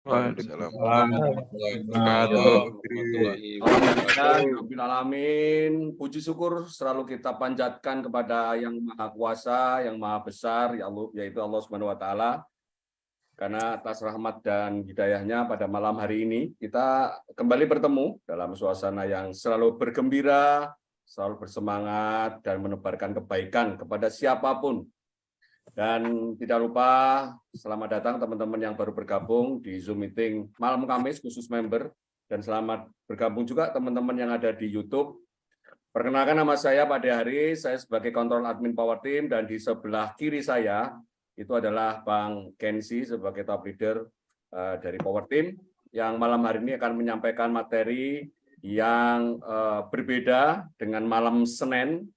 Waalaikumsalam Waalaikumsalam. warahmatullahi wabarakatuh. Alhamdulillahirabbil alamin. Puji syukur selalu kita panjatkan kepada Yang Maha Kuasa, Yang Maha Besar, ya Allah, yaitu Allah Subhanahu wa taala. Karena atas rahmat dan hidayahnya pada malam hari ini kita kembali bertemu dalam suasana yang selalu bergembira, selalu bersemangat dan menebarkan kebaikan kepada siapapun. Dan tidak lupa selamat datang teman-teman yang baru bergabung di Zoom meeting malam Kamis khusus member, dan selamat bergabung juga teman-teman yang ada di YouTube. Perkenalkan, nama saya Pak Dehari, saya sebagai kontrol admin Power Team, dan di sebelah kiri saya itu adalah Bang Kenzi sebagai top leader dari Power Team yang malam hari ini akan menyampaikan materi yang berbeda dengan malam Senin.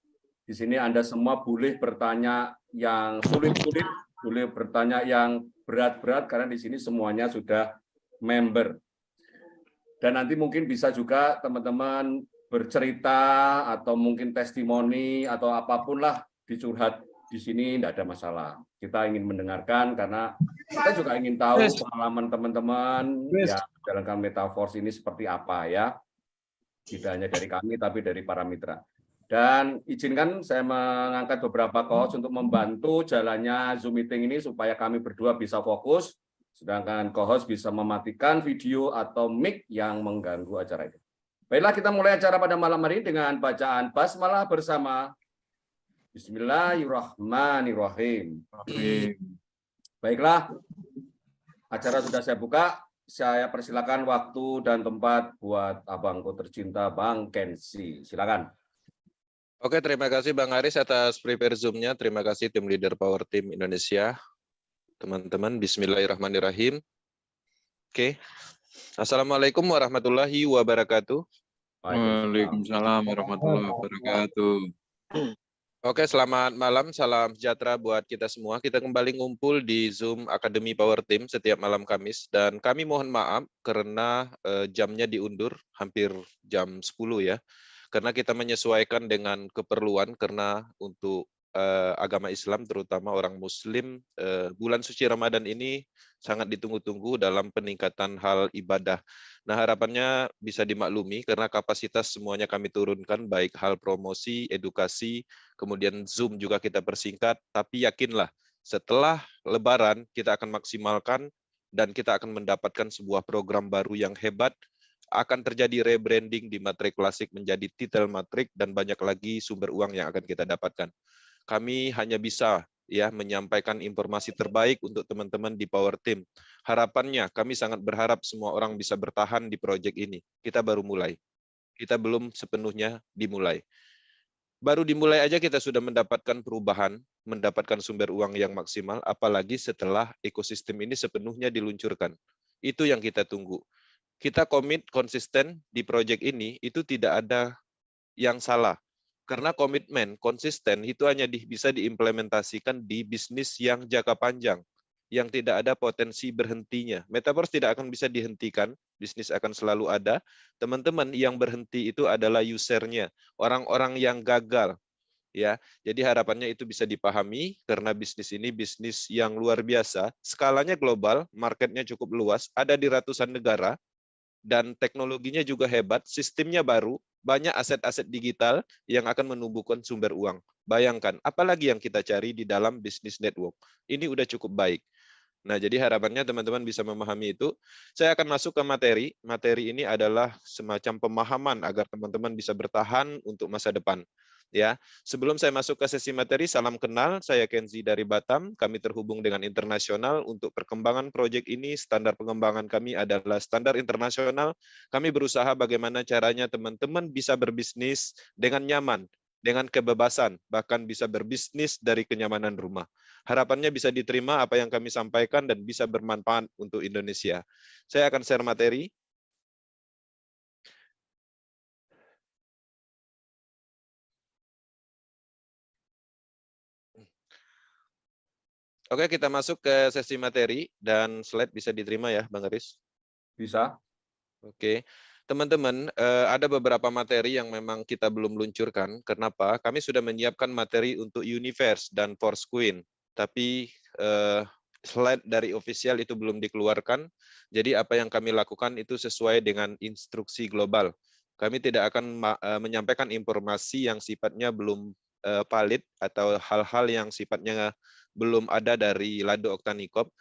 Di sini Anda semua boleh bertanya yang sulit-sulit, boleh bertanya yang berat-berat, karena di sini semuanya sudah member. Dan nanti mungkin bisa juga teman-teman bercerita atau mungkin testimoni atau apapun lah, dicurhat di sini, tidak ada masalah. Kita ingin mendengarkan karena kita juga ingin tahu pengalaman teman-teman yang menjalankan Metaforce ini seperti apa ya. Tidak hanya dari kami tapi dari para mitra. Dan izinkan saya mengangkat beberapa co-host untuk membantu jalannya Zoom meeting ini supaya kami berdua bisa fokus, sedangkan co-host bisa mematikan video atau mic yang mengganggu acara itu. Baiklah, kita mulai acara pada malam hari ini dengan bacaan basmalah bersama. Bismillahirrahmanirrahim. Baiklah, acara sudah saya buka. Saya persilakan waktu dan tempat buat abangku tercinta Bang Kenzi. Silakan. Oke, terima kasih Bang Aris atas prepare Zoom-nya. Terima kasih tim leader Power Team Indonesia. Teman-teman, bismillahirrahmanirrahim. Oke. Assalamualaikum warahmatullahi wabarakatuh. Waalaikumsalam warahmatullahi wabarakatuh. Oke, selamat malam, salam sejahtera buat kita semua. Kita kembali ngumpul di Zoom Akademi Power Team setiap malam Kamis. Dan kami mohon maaf karena jamnya diundur hampir jam 10 ya. Karena kita menyesuaikan dengan keperluan, karena untuk agama Islam, terutama orang Muslim, bulan suci Ramadan ini sangat ditunggu-tunggu dalam peningkatan hal ibadah. Nah, harapannya bisa dimaklumi karena kapasitas semuanya kami turunkan, baik hal promosi, edukasi, kemudian Zoom juga kita persingkat, tapi yakinlah setelah Lebaran kita akan maksimalkan dan kita akan mendapatkan sebuah program baru yang hebat. Akan terjadi rebranding di Matrik Klasik menjadi Titel Matrik, dan banyak lagi sumber uang yang akan kita dapatkan. Kami hanya bisa ya menyampaikan informasi terbaik untuk teman-teman di Power Team. Harapannya kami sangat berharap semua orang bisa bertahan di proyek ini. Kita baru mulai. Kita belum sepenuhnya dimulai. Baru dimulai aja kita sudah mendapatkan perubahan, mendapatkan sumber uang yang maksimal, apalagi setelah ekosistem ini sepenuhnya diluncurkan. Itu yang kita tunggu. Kita komit konsisten di proyek ini, itu tidak ada yang salah. Karena komitmen konsisten itu hanya bisa diimplementasikan di bisnis yang jangka panjang, yang tidak ada potensi berhentinya. Metaverse tidak akan bisa dihentikan, bisnis akan selalu ada. Teman-teman yang berhenti itu adalah usernya, orang-orang yang gagal. Ya, jadi harapannya itu bisa dipahami karena bisnis ini bisnis yang luar biasa, skalanya global, marketnya cukup luas, ada di ratusan negara. Dan teknologinya juga hebat, sistemnya baru, banyak aset-aset digital yang akan menumbuhkan sumber uang. Bayangkan, apalagi yang kita cari di dalam bisnis network. Ini udah cukup baik. Nah, jadi harapannya teman-teman bisa memahami itu. Saya akan masuk ke materi. Materi ini adalah semacam pemahaman agar teman-teman bisa bertahan untuk masa depan. Ya, sebelum saya masuk ke sesi materi, salam kenal. Saya Kenzi dari Batam. Kami terhubung dengan internasional untuk perkembangan proyek ini. Standar pengembangan kami adalah standar internasional. Kami berusaha bagaimana caranya teman-teman bisa berbisnis dengan nyaman, dengan kebebasan, bahkan bisa berbisnis dari kenyamanan rumah. Harapannya bisa diterima apa yang kami sampaikan dan bisa bermanfaat untuk Indonesia. Saya akan share materi. Oke, kita masuk ke sesi materi dan slide bisa diterima ya, Bang Aris? Bisa. Oke, teman-teman, ada beberapa materi yang memang kita belum luncurkan. Kenapa? Kami sudah menyiapkan materi untuk Universe dan Force Queen, tapi slide dari official itu belum dikeluarkan. Jadi apa yang kami lakukan itu sesuai dengan instruksi global. Kami tidak akan menyampaikan informasi yang sifatnya belum valid atau hal-hal yang sifatnya belum ada dari Lado Oktanikop.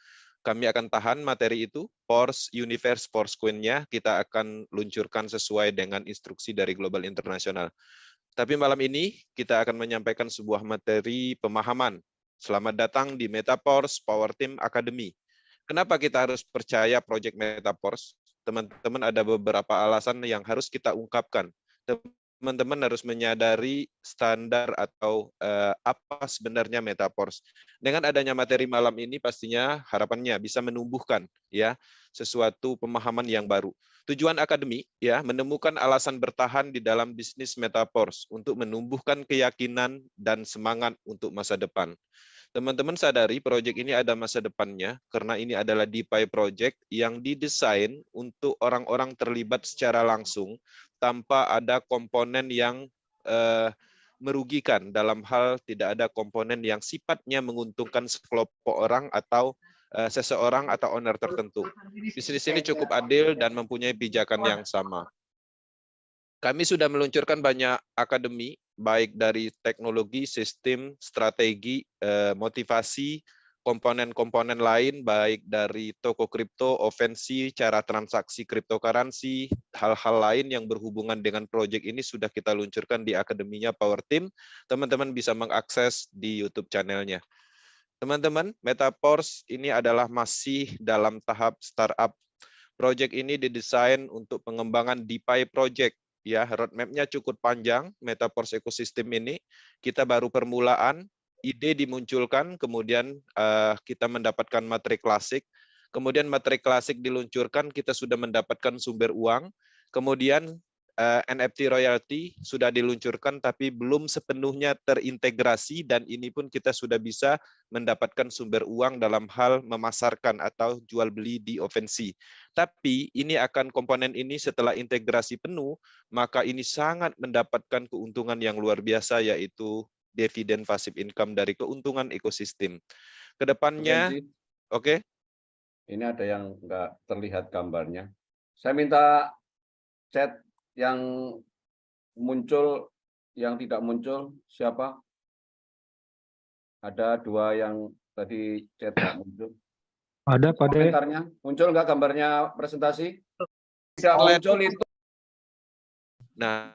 Kami akan tahan materi itu, Force Universe Force Queen-nya kita akan luncurkan sesuai dengan instruksi dari Global Internasional. Tapi malam ini kita akan menyampaikan sebuah materi pemahaman. Selamat datang di Metaforce Power Team Academy. Kenapa kita harus percaya Project Metaforce? Teman-teman ada beberapa alasan yang harus kita ungkapkan. Teman-teman harus menyadari standar atau apa sebenarnya Metaforce. Dengan adanya materi malam ini pastinya harapannya bisa menumbuhkan ya sesuatu pemahaman yang baru. Tujuan akademi ya menemukan alasan bertahan di dalam bisnis Metaforce untuk menumbuhkan keyakinan dan semangat untuk masa depan. Teman-teman sadari proyek ini ada masa depannya karena ini adalah DeFi project yang didesain untuk orang-orang terlibat secara langsung tanpa ada komponen yang merugikan, dalam hal tidak ada komponen yang sifatnya menguntungkan sekelompok orang atau seseorang atau owner tertentu. Bisnis ini cukup adil dan mempunyai pijakan yang sama. Kami sudah meluncurkan banyak akademi, baik dari teknologi, sistem, strategi, motivasi, komponen-komponen lain, baik dari toko kripto, ofensi, cara transaksi cryptocurrency, hal-hal lain yang berhubungan dengan proyek ini sudah kita luncurkan di akademinya Power Team. Teman-teman bisa mengakses di YouTube channelnya. Teman-teman, Metaforce ini adalah masih dalam tahap startup. Proyek ini didesain untuk pengembangan DeFi project. Ya, roadmap-nya cukup panjang, Metaforce ekosistem ini. Kita baru permulaan, ide dimunculkan, kemudian kita mendapatkan materi klasik. Kemudian materi klasik diluncurkan, kita sudah mendapatkan sumber uang. Kemudian NFT royalty sudah diluncurkan, tapi belum sepenuhnya terintegrasi, dan ini pun kita sudah bisa mendapatkan sumber uang dalam hal memasarkan atau jual beli di OpenSea. Tapi ini akan komponen ini setelah integrasi penuh, maka ini sangat mendapatkan keuntungan yang luar biasa, yaitu dividen passive income dari keuntungan ekosistem. Kedepannya, oke. Ini ada yang nggak terlihat gambarnya. Saya minta chat yang muncul, yang tidak muncul, siapa? Ada 2 yang tadi chat nggak muncul. Ada, Pak De. Komentarnya, muncul nggak gambarnya presentasi? Tidak muncul itu. Nah,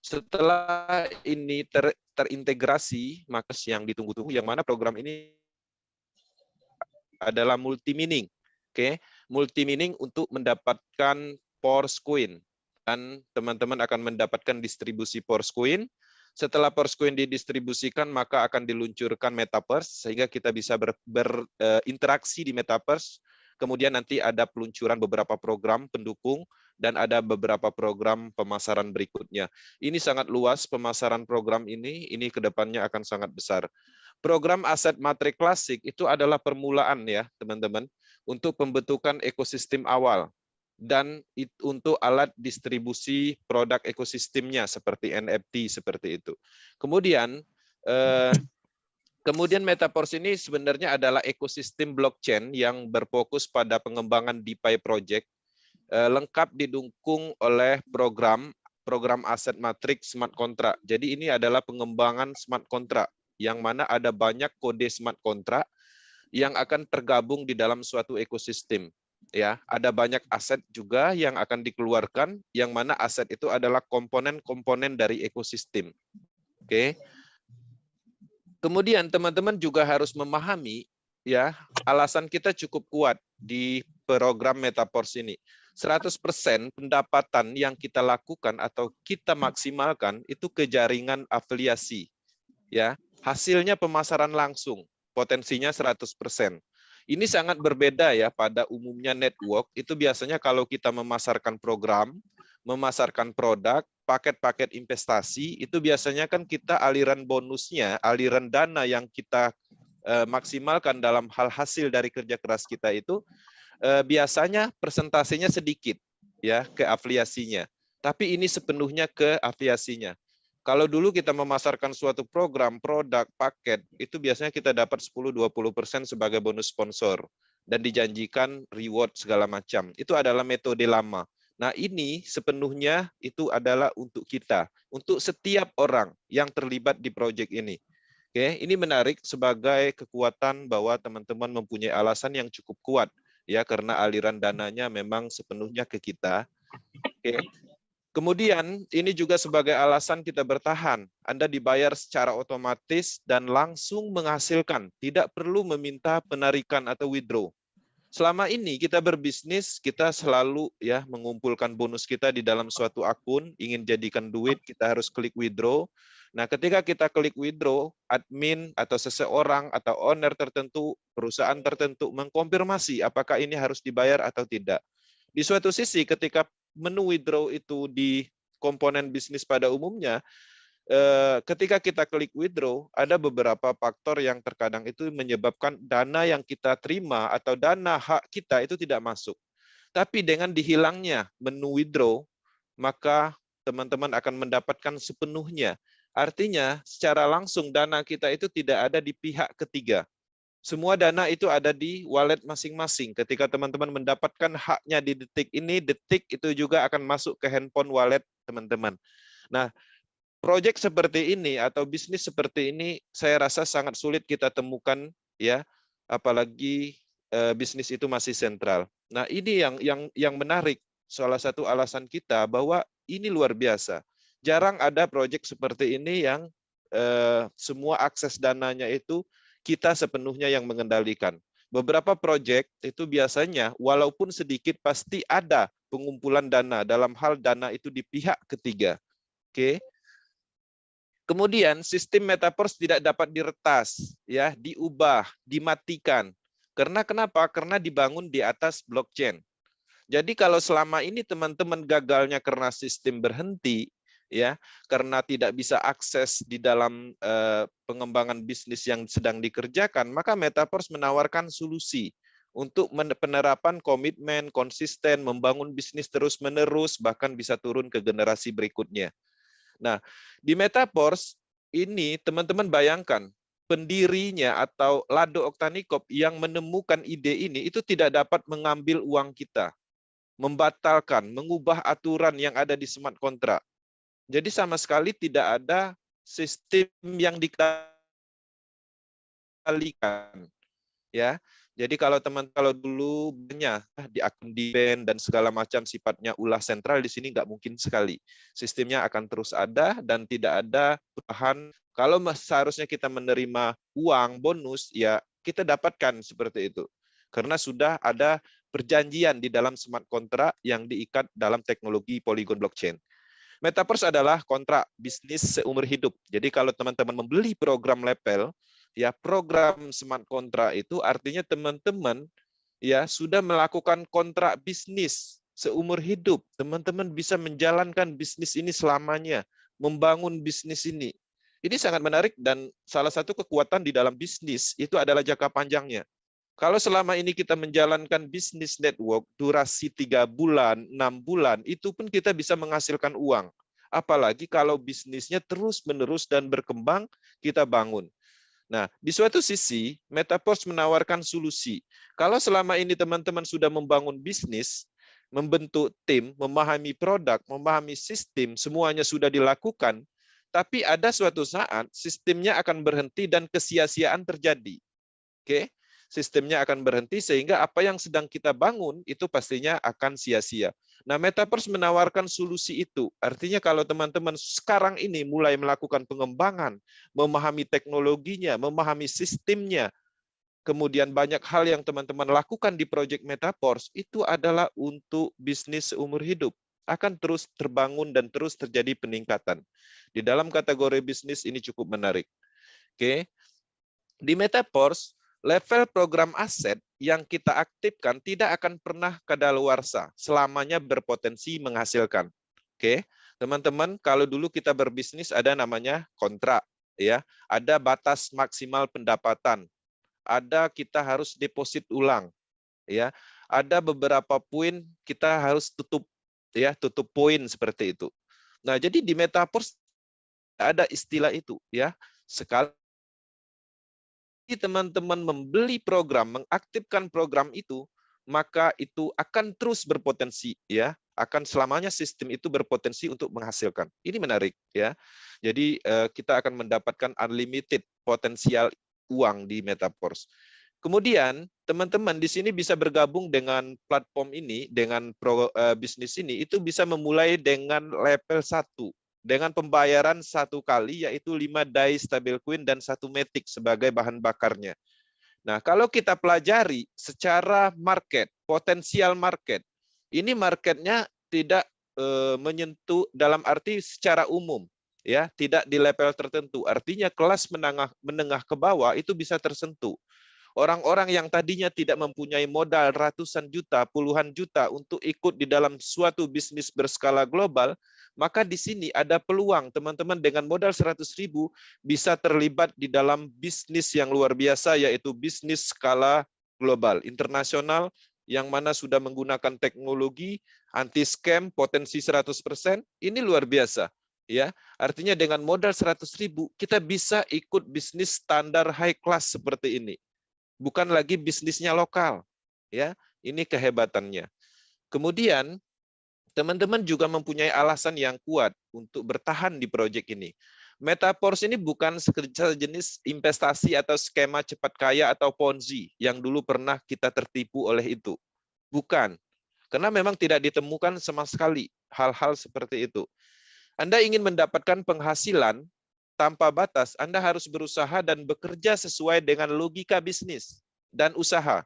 setelah ini terintegrasi, maka yang ditunggu-tunggu, yang mana program ini adalah multi-mining. Oke, multi-mining untuk mendapatkan Force Coin. Dan teman-teman akan mendapatkan distribusi Force Coin. Setelah Force Coin didistribusikan, maka akan diluncurkan Metaverse, sehingga kita bisa berinteraksi di Metaverse. Kemudian nanti ada peluncuran beberapa program pendukung, dan ada beberapa program pemasaran berikutnya. Ini sangat luas pemasaran program ini kedepannya akan sangat besar. Program aset materi klasik itu adalah permulaan ya teman-teman, untuk pembentukan ekosistem awal. Dan untuk alat distribusi produk ekosistemnya seperti NFT seperti itu. Kemudian Metaforce ini sebenarnya adalah ekosistem blockchain yang berfokus pada pengembangan DeFi project, lengkap didukung oleh program aset matrix smart contract. Jadi ini adalah pengembangan smart contract yang mana ada banyak kode smart contract yang akan tergabung di dalam suatu ekosistem. Ya, ada banyak aset juga yang akan dikeluarkan, yang mana aset itu adalah komponen-komponen dari ekosistem. Oke. Kemudian teman-teman juga harus memahami ya, alasan kita cukup kuat di program Metaforce ini. 100% pendapatan yang kita lakukan atau kita maksimalkan itu ke jaringan afiliasi. Ya, hasilnya pemasaran langsung, potensinya 100%. Ini sangat berbeda ya pada umumnya network, itu biasanya kalau kita memasarkan program, memasarkan produk, paket-paket investasi, itu biasanya kan kita aliran bonusnya, aliran dana yang kita maksimalkan dalam hal hasil dari kerja keras kita itu biasanya persentasenya sedikit ya ke afiliasinya. Tapi ini sepenuhnya ke afiliasinya. Kalau dulu kita memasarkan suatu program, produk, paket, itu biasanya kita dapat 10-20% sebagai bonus sponsor dan dijanjikan reward segala macam. Itu adalah metode lama. Nah, ini sepenuhnya itu adalah untuk kita, untuk setiap orang yang terlibat di proyek ini. Oke, ini menarik sebagai kekuatan bahwa teman-teman mempunyai alasan yang cukup kuat ya, karena aliran dananya memang sepenuhnya ke kita. Oke. Kemudian ini juga sebagai alasan kita bertahan. Anda dibayar secara otomatis dan langsung menghasilkan, tidak perlu meminta penarikan atau withdraw. Selama ini kita berbisnis, kita selalu ya mengumpulkan bonus kita di dalam suatu akun, ingin jadikan duit, kita harus klik withdraw. Nah, ketika kita klik withdraw, admin atau seseorang atau owner tertentu, perusahaan tertentu mengkonfirmasi apakah ini harus dibayar atau tidak. Di suatu sisi ketika menu withdraw itu di komponen bisnis pada umumnya, ketika kita klik withdraw, ada beberapa faktor yang terkadang itu menyebabkan dana yang kita terima atau dana hak kita itu tidak masuk. Tapi dengan dihilangnya menu withdraw, maka teman-teman akan mendapatkan sepenuhnya. Artinya, secara langsung dana kita itu tidak ada di pihak ketiga. Semua dana itu ada di wallet masing-masing. Ketika teman-teman mendapatkan haknya di detik ini, detik itu juga akan masuk ke handphone wallet teman-teman. Nah, proyek seperti ini atau bisnis seperti ini saya rasa sangat sulit kita temukan ya, apalagi bisnis itu masih sentral. Nah, ini yang menarik. Salah satu alasan kita bahwa ini luar biasa. Jarang ada proyek seperti ini yang semua akses dananya itu kita sepenuhnya yang mengendalikan. Beberapa proyek itu biasanya walaupun sedikit pasti ada pengumpulan dana dalam hal dana itu di pihak ketiga. Oke. Kemudian sistem metaverse tidak dapat diretas, ya, diubah, dimatikan. Karena kenapa? Karena dibangun di atas blockchain. Jadi kalau selama ini teman-teman gagalnya karena sistem berhenti, ya, karena tidak bisa akses di dalam pengembangan bisnis yang sedang dikerjakan, maka Metaverse menawarkan solusi untuk penerapan komitmen konsisten, membangun bisnis terus-menerus, bahkan bisa turun ke generasi berikutnya. Nah, di Metaverse ini teman-teman bayangkan, pendirinya atau Lado Oktanikop yang menemukan ide ini itu tidak dapat mengambil uang kita, membatalkan, mengubah aturan yang ada di smart contract. Jadi sama sekali tidak ada sistem yang dikalikan, ya. Jadi kalau dulu banyak di akun di band dan segala macam sifatnya ulah sentral, di sini nggak mungkin sekali. Sistemnya akan terus ada dan tidak ada perubahan. Kalau seharusnya kita menerima uang bonus, ya kita dapatkan seperti itu. Karena sudah ada perjanjian di dalam smart contract yang diikat dalam teknologi Polygon blockchain. Metaverse adalah kontrak bisnis seumur hidup. Jadi kalau teman-teman membeli program level, ya program smart contract itu artinya teman-teman ya sudah melakukan kontrak bisnis seumur hidup. Teman-teman bisa menjalankan bisnis ini selamanya, membangun bisnis ini. Ini sangat menarik dan salah satu kekuatan di dalam bisnis itu adalah jangka panjangnya. Kalau selama ini kita menjalankan bisnis network, durasi 3 bulan, 6 bulan, itu pun kita bisa menghasilkan uang. Apalagi kalau bisnisnya terus-menerus dan berkembang, kita bangun. Nah, di suatu sisi, Metaverse menawarkan solusi. Kalau selama ini teman-teman sudah membangun bisnis, membentuk tim, memahami produk, memahami sistem, semuanya sudah dilakukan, tapi ada suatu saat sistemnya akan berhenti dan kesia-siaan terjadi. Oke? Sistemnya akan berhenti sehingga apa yang sedang kita bangun itu pastinya akan sia-sia. Nah, Metaverse menawarkan solusi itu. Artinya kalau teman-teman sekarang ini mulai melakukan pengembangan, memahami teknologinya, memahami sistemnya, kemudian banyak hal yang teman-teman lakukan di proyek Metaverse, itu adalah untuk bisnis seumur hidup. Akan terus terbangun dan terus terjadi peningkatan. Di dalam kategori bisnis ini cukup menarik. Oke. Di Metaverse, level program aset yang kita aktifkan tidak akan pernah kadaluarsa, selamanya berpotensi menghasilkan. Oke, teman-teman, kalau dulu kita berbisnis ada namanya kontrak, ya, ada batas maksimal pendapatan, ada kita harus deposit ulang, ya, ada beberapa poin kita harus tutup, ya, tutup poin seperti itu. Nah, jadi di Metaverse ada istilah itu ya. Sekali teman-teman membeli program, mengaktifkan program itu, maka itu akan terus berpotensi ya, akan selamanya sistem itu berpotensi untuk menghasilkan. Ini menarik ya. Jadi kita akan mendapatkan unlimited potensial uang di Metaverse. Kemudian teman-teman di sini bisa bergabung dengan platform ini, dengan bisnis ini, itu bisa memulai dengan level 1 dengan pembayaran 1 kali, yaitu 5 DAI stablecoin dan 1 Matic sebagai bahan bakarnya. Nah, kalau kita pelajari secara market, potensial market, ini marketnya tidak menyentuh dalam arti secara umum, ya, tidak di level tertentu. Artinya kelas menengah ke bawah itu bisa tersentuh. Orang-orang yang tadinya tidak mempunyai modal ratusan juta, puluhan juta untuk ikut di dalam suatu bisnis berskala global, maka di sini ada peluang teman-teman dengan modal 100.000 bisa terlibat di dalam bisnis yang luar biasa, yaitu bisnis skala global, internasional, yang mana sudah menggunakan teknologi, anti scam, potensi 100%, ini luar biasa. Ya, artinya dengan modal 100.000 kita bisa ikut bisnis standar high class seperti ini. Bukan lagi bisnisnya lokal, ya. Ini kehebatannya. Kemudian teman-teman juga mempunyai alasan yang kuat untuk bertahan di proyek ini. Metaverse ini bukan sejenis investasi atau skema cepat kaya atau Ponzi yang dulu pernah kita tertipu oleh itu. Bukan. Karena memang tidak ditemukan sama sekali hal-hal seperti itu. Anda ingin mendapatkan penghasilan tanpa batas, Anda harus berusaha dan bekerja sesuai dengan logika bisnis dan usaha.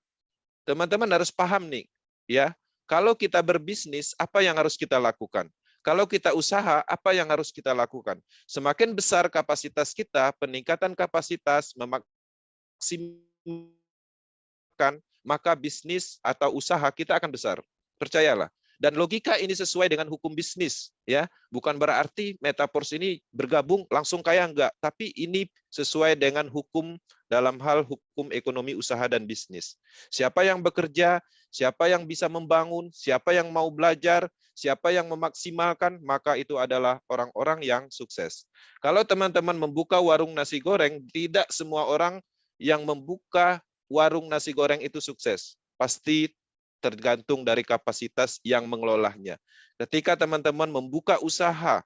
Teman-teman harus paham nih, ya. Kalau kita berbisnis, apa yang harus kita lakukan? Kalau kita usaha, apa yang harus kita lakukan? Semakin besar kapasitas kita, peningkatan kapasitas memaksimalkan, maka bisnis atau usaha kita akan besar. Percayalah. Dan logika ini sesuai dengan hukum bisnis, ya. Bukan berarti Metaverse ini bergabung langsung kaya, enggak, tapi ini sesuai dengan hukum dalam hal hukum ekonomi usaha dan bisnis. Siapa yang bekerja, siapa yang bisa membangun, siapa yang mau belajar, siapa yang memaksimalkan, maka itu adalah orang-orang yang sukses. Kalau teman-teman membuka warung nasi goreng, tidak semua orang yang membuka warung nasi goreng itu sukses. Pasti tergantung dari kapasitas yang mengelolanya. Ketika teman-teman membuka usaha,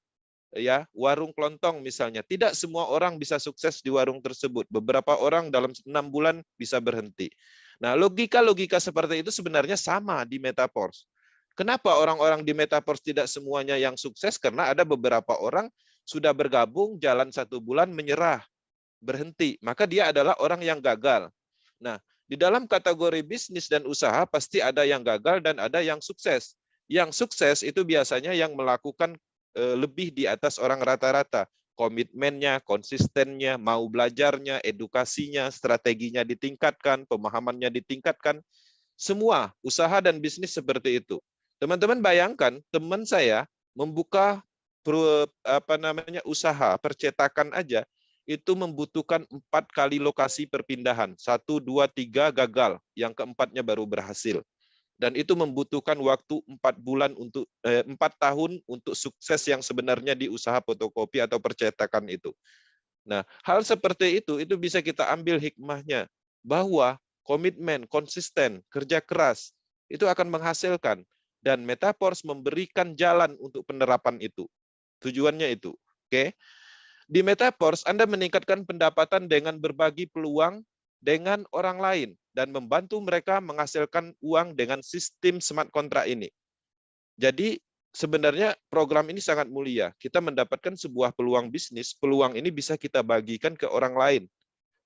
ya, warung kelontong misalnya, tidak semua orang bisa sukses di warung tersebut. Beberapa orang dalam 6 bulan bisa berhenti. Nah, logika-logika seperti itu sebenarnya sama di Metaverse. Kenapa orang-orang di Metaverse tidak semuanya yang sukses? Karena ada beberapa orang sudah bergabung, jalan 1 bulan, menyerah, berhenti. Maka dia adalah orang yang gagal. Nah, di dalam kategori bisnis dan usaha pasti ada yang gagal dan ada yang sukses. Yang sukses itu biasanya yang melakukan lebih di atas orang rata-rata. Komitmennya, konsistennya, mau belajarnya, edukasinya, strateginya ditingkatkan, pemahamannya ditingkatkan. Semua usaha dan bisnis seperti itu. Teman-teman bayangkan, teman saya membuka usaha percetakan aja, itu membutuhkan 4 kali lokasi perpindahan. 1, 2, 3 gagal, yang keempatnya baru berhasil. Dan itu membutuhkan waktu 4 bulan untuk 4 tahun untuk sukses yang sebenarnya di usaha fotokopi atau percetakan itu. Nah, hal seperti itu bisa kita ambil hikmahnya, bahwa komitmen, konsisten, kerja keras itu akan menghasilkan, dan Metaverse memberikan jalan untuk penerapan itu. Tujuannya itu. Oke. Di Metaverse, Anda meningkatkan pendapatan dengan berbagi peluang dengan orang lain dan membantu mereka menghasilkan uang dengan sistem smart contract ini. Jadi sebenarnya program ini sangat mulia. Kita mendapatkan sebuah peluang bisnis, peluang ini bisa kita bagikan ke orang lain.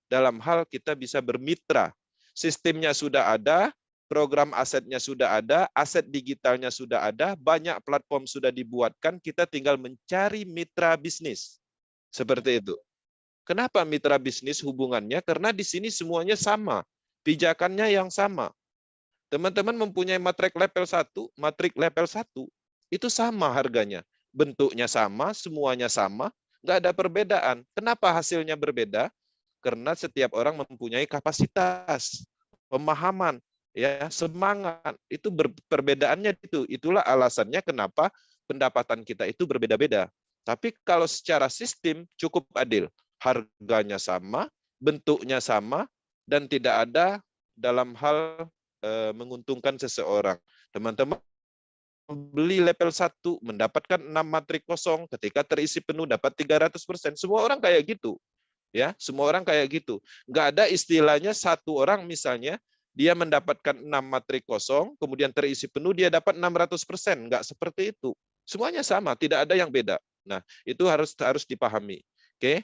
Dalam hal kita bisa bermitra. Sistemnya sudah ada, program asetnya sudah ada, aset digitalnya sudah ada, banyak platform sudah dibuatkan, kita tinggal mencari mitra bisnis. Seperti itu. Kenapa mitra bisnis hubungannya? Karena di sini semuanya sama. Pijakannya yang sama. Teman-teman mempunyai matrik level 1, matrik level 1, itu sama harganya. Bentuknya sama, semuanya sama, nggak ada perbedaan. Kenapa hasilnya berbeda? Karena setiap orang mempunyai kapasitas, pemahaman, ya, semangat. Itu perbedaannya itu. Itulah alasannya kenapa pendapatan kita itu berbeda-beda. Tapi kalau secara sistem cukup adil. Harganya sama, bentuknya sama, dan tidak ada dalam hal menguntungkan seseorang. Teman-teman beli level 1 mendapatkan 6 matrik kosong, ketika terisi penuh dapat 300%. Semua orang kayak gitu. Ya, semua orang kayak gitu. Nggak ada istilahnya satu orang misalnya dia mendapatkan 6 matrik kosong, kemudian terisi penuh dia dapat 600%. Nggak seperti itu. Semuanya sama, tidak ada yang beda. Nah, itu harus dipahami. Oke.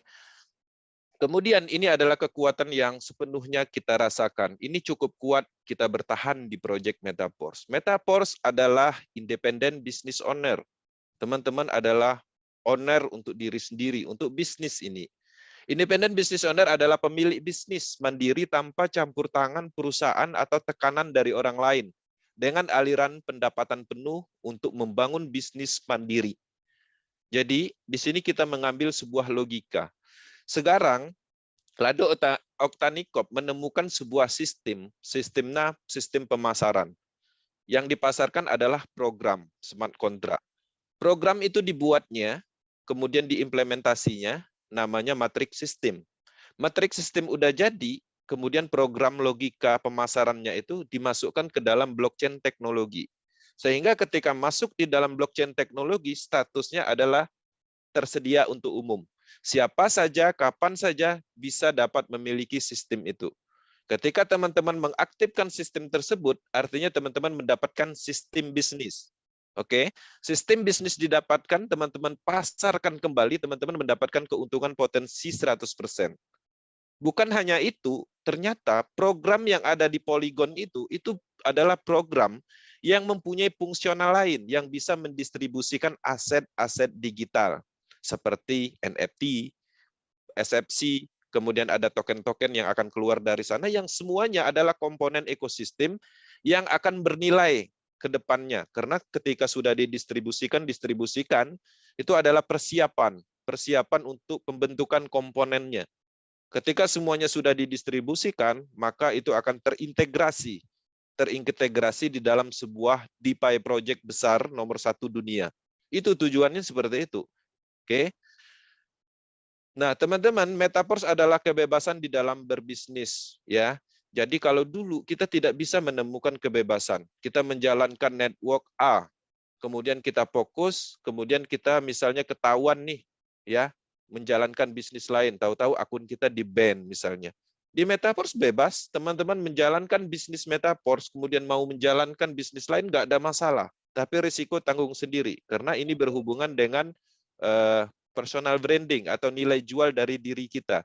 Kemudian ini adalah kekuatan yang sepenuhnya kita rasakan. Ini cukup kuat kita bertahan di Project Metaforce. Metaforce adalah independent business owner. Teman-teman adalah owner untuk diri sendiri, untuk bisnis ini. Independent business owner adalah pemilik bisnis mandiri tanpa campur tangan perusahaan atau tekanan dari orang lain, dengan aliran pendapatan penuh untuk membangun bisnis mandiri. Jadi, di sini kita mengambil sebuah logika. Sekarang, Lado Oktanikop menemukan sebuah sistem pemasaran. Yang dipasarkan adalah program smart contract. Program itu dibuatnya, kemudian diimplementasinya, namanya matrix system. Matrix system udah jadi, kemudian program logika pemasarannya itu dimasukkan ke dalam blockchain teknologi. Sehingga ketika masuk di dalam blockchain teknologi, statusnya adalah tersedia untuk umum. Siapa saja, kapan saja bisa dapat memiliki sistem itu. Ketika teman-teman mengaktifkan sistem tersebut, artinya teman-teman mendapatkan sistem bisnis. Oke, sistem bisnis didapatkan, teman-teman pasarkan kembali, teman-teman mendapatkan keuntungan potensi 100%. Bukan hanya itu, ternyata program yang ada di Polygon itu adalah program yang mempunyai fungsional lain yang bisa mendistribusikan aset-aset digital seperti NFT, SFC, kemudian ada token-token yang akan keluar dari sana yang semuanya adalah komponen ekosistem yang akan bernilai ke depannya. Karena ketika sudah didistribusikan itu adalah persiapan untuk pembentukan komponennya. Ketika semuanya sudah didistribusikan, maka itu akan terintegrasi di dalam sebuah DeFi project besar nomor 1 dunia. Itu tujuannya seperti itu. Oke. Nah, teman-teman, Metaverse adalah kebebasan di dalam berbisnis, ya. Jadi kalau dulu kita tidak bisa menemukan kebebasan, kita menjalankan network A, kemudian kita fokus, kemudian kita misalnya ketahuan nih, ya, menjalankan bisnis lain, tahu-tahu akun kita di-ban misalnya. Di Metaverse bebas, teman-teman menjalankan bisnis Metaverse, kemudian mau menjalankan bisnis lain nggak ada masalah, tapi risiko tanggung sendiri, karena ini berhubungan dengan personal branding atau nilai jual dari diri kita,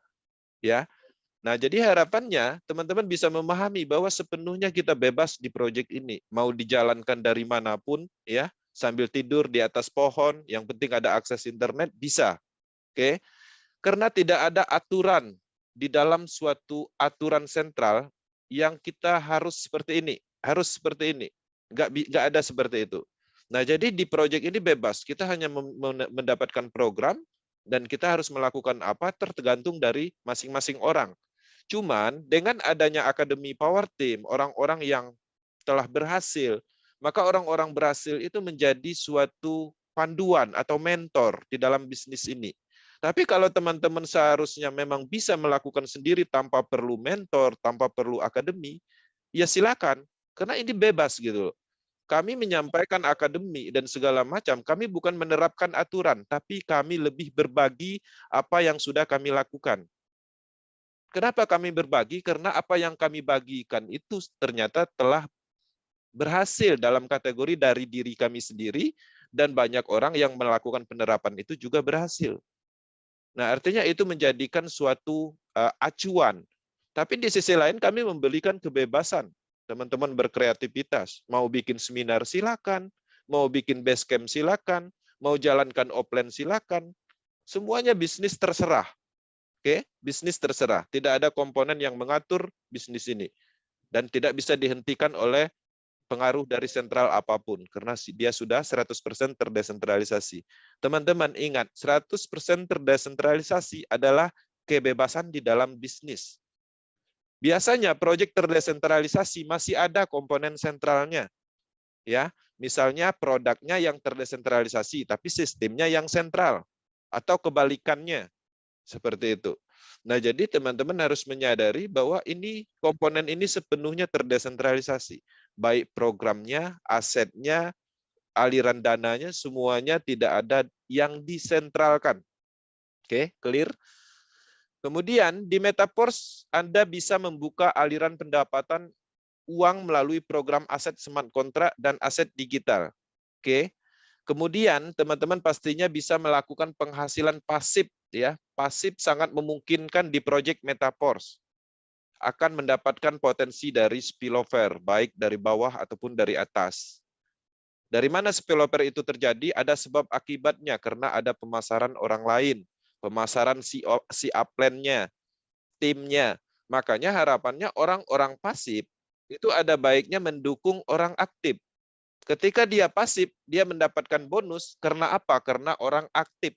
ya. Nah, jadi harapannya teman-teman bisa memahami bahwa sepenuhnya kita bebas di proyek ini, mau dijalankan dari manapun, ya, sambil tidur di atas pohon, yang penting ada akses internet bisa, oke? Karena tidak ada aturan di dalam suatu aturan sentral yang kita harus seperti ini, nggak ada seperti itu. Nah, jadi di proyek ini bebas, kita hanya mendapatkan program dan kita harus melakukan apa tergantung dari masing-masing orang. Cuman dengan adanya Akademi Power Team, orang-orang yang telah berhasil, maka orang-orang berhasil itu menjadi suatu panduan atau mentor di dalam bisnis ini. Tapi kalau teman-teman seharusnya memang bisa melakukan sendiri tanpa perlu mentor, tanpa perlu akademi, ya silakan, karena ini bebas gitu. Kami menyampaikan akademi dan segala macam, kami bukan menerapkan aturan, tapi kami lebih berbagi apa yang sudah kami lakukan. Kenapa kami berbagi? Karena apa yang kami bagikan itu ternyata telah berhasil dalam kategori dari diri kami sendiri, dan banyak orang yang melakukan penerapan itu juga berhasil. Nah, artinya itu menjadikan suatu acuan. Tapi di sisi lain kami memberikan kebebasan. Teman-teman berkreativitas. Mau bikin seminar silakan, mau bikin base camp silakan, mau jalankan offline silakan. Semuanya bisnis terserah. Oke, bisnis terserah. Tidak ada komponen yang mengatur bisnis ini. Dan tidak bisa dihentikan oleh pengaruh dari sentral apapun, karena dia sudah 100% terdesentralisasi. Teman-teman ingat, 100% terdesentralisasi adalah kebebasan di dalam bisnis. Biasanya proyek terdesentralisasi masih ada komponen sentralnya. Ya, misalnya produknya yang terdesentralisasi, tapi sistemnya yang sentral. atau kebalikannya, seperti itu. Nah, jadi teman-teman harus menyadari bahwa ini komponen ini sepenuhnya terdesentralisasi, baik programnya, asetnya, aliran dananya, semuanya tidak ada yang disentralkan. Oke, clear? Kemudian di Metaverse Anda bisa membuka aliran pendapatan uang melalui program aset smart contract dan aset digital. Oke. Kemudian teman-teman pastinya bisa melakukan penghasilan pasif ya. Pasif sangat memungkinkan di project Metaverse. Akan mendapatkan potensi dari spillover baik dari bawah ataupun dari atas. Dari mana spillover itu terjadi? Ada sebab akibatnya karena ada pemasaran orang lain, pemasaran si upline-nya, timnya. Makanya harapannya orang-orang pasif itu ada baiknya mendukung orang aktif. Ketika dia pasif, dia mendapatkan bonus karena apa? Karena orang aktif,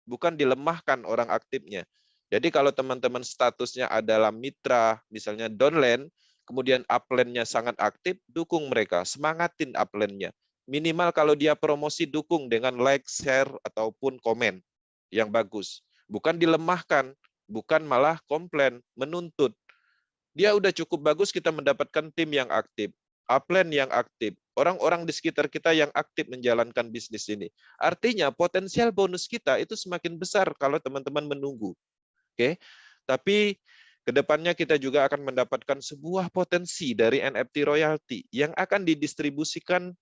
bukan dilemahkan orang aktifnya. Jadi kalau teman-teman statusnya adalah mitra, misalnya downline, kemudian upline-nya sangat aktif, dukung mereka, semangatin upline-nya. Minimal kalau dia promosi, dukung dengan like, share, ataupun komen yang bagus. Bukan dilemahkan, bukan malah komplain, menuntut. Dia udah cukup bagus kita mendapatkan tim yang aktif, upline yang aktif, orang-orang di sekitar kita yang aktif menjalankan bisnis ini. Artinya potensial bonus kita itu semakin besar kalau teman-teman menunggu. Oke, tapi kedepannya kita juga akan mendapatkan sebuah potensi dari NFT royalty yang akan didistribusikan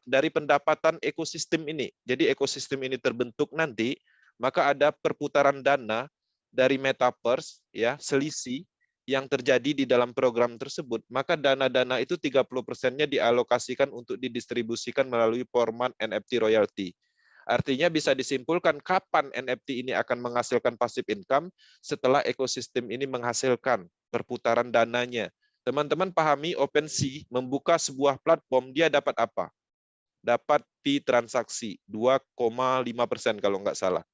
dari pendapatan ekosistem ini. Jadi ekosistem ini terbentuk nanti, maka ada perputaran dana dari metaverse, ya selisih yang terjadi di dalam program tersebut, maka dana-dana itu 30%-nya dialokasikan untuk didistribusikan melalui format NFT royalty. Artinya bisa disimpulkan kapan NFT ini akan menghasilkan passive income setelah ekosistem ini menghasilkan perputaran dananya. Teman-teman pahami OpenSea membuka sebuah platform, dia dapat apa? Dapat fee transaksi 2,5% kalau nggak salah.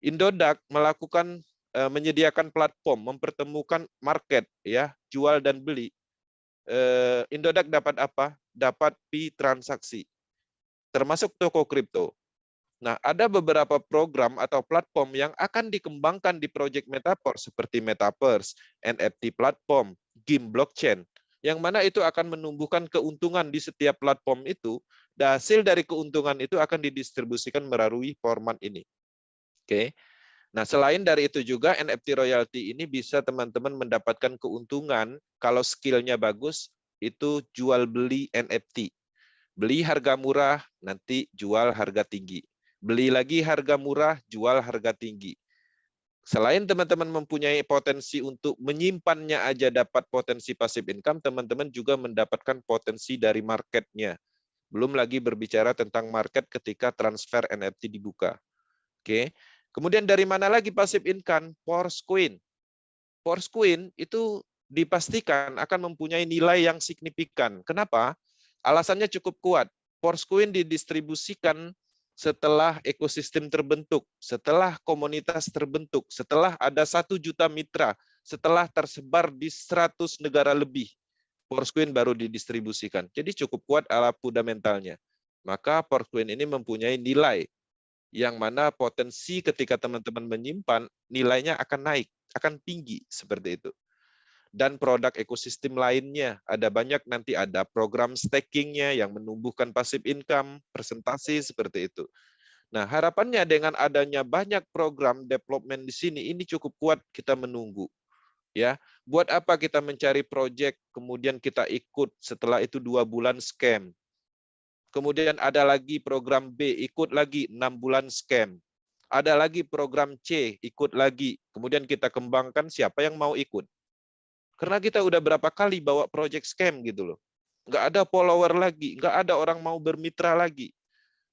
Indodax melakukan menyediakan platform, mempertemukan market, ya jual dan beli. Indodax dapat apa? Dapat fee transaksi, termasuk toko kripto. Nah, ada beberapa program atau platform yang akan dikembangkan di Project Metaverse seperti Metaverse, NFT platform, game blockchain, yang mana itu akan menumbuhkan keuntungan di setiap platform itu, dan hasil dari keuntungan itu akan didistribusikan melalui format ini. Oke. Nah, selain dari itu juga NFT royalty ini bisa teman-teman mendapatkan keuntungan kalau skillnya bagus, itu jual beli NFT. Beli harga murah, nanti jual harga tinggi. Beli lagi harga murah, jual harga tinggi. Selain teman-teman mempunyai potensi untuk menyimpannya aja dapat potensi passive income, teman-teman juga mendapatkan potensi dari marketnya. Belum lagi berbicara tentang market ketika transfer NFT dibuka. Oke. Kemudian dari mana lagi passive income? Forcecoin. Forcecoin itu dipastikan akan mempunyai nilai yang signifikan. Kenapa? Alasannya cukup kuat. Forcecoin didistribusikan setelah ekosistem terbentuk, setelah komunitas terbentuk, setelah ada 1 juta mitra, setelah tersebar di 100 negara lebih, Forcecoin baru didistribusikan. Jadi cukup kuat ala fundamentalnya. Maka Forcecoin ini mempunyai nilai yang mana potensi ketika teman-teman menyimpan, nilainya akan naik, akan tinggi, seperti itu. Dan produk ekosistem lainnya, ada banyak nanti ada program stakingnya yang menumbuhkan passive income, presentasi seperti itu. Nah, harapannya dengan adanya banyak program development di sini, ini cukup kuat kita menunggu. Ya, buat apa kita mencari project, kemudian kita ikut, setelah itu 2 bulan scam. Kemudian ada lagi program B, ikut lagi 6 bulan scam. Ada lagi program C, ikut lagi. Kemudian kita kembangkan, siapa yang mau ikut? Karena kita udah berapa kali bawa project scam gitu loh. Nggak ada follower lagi, nggak ada orang mau bermitra lagi.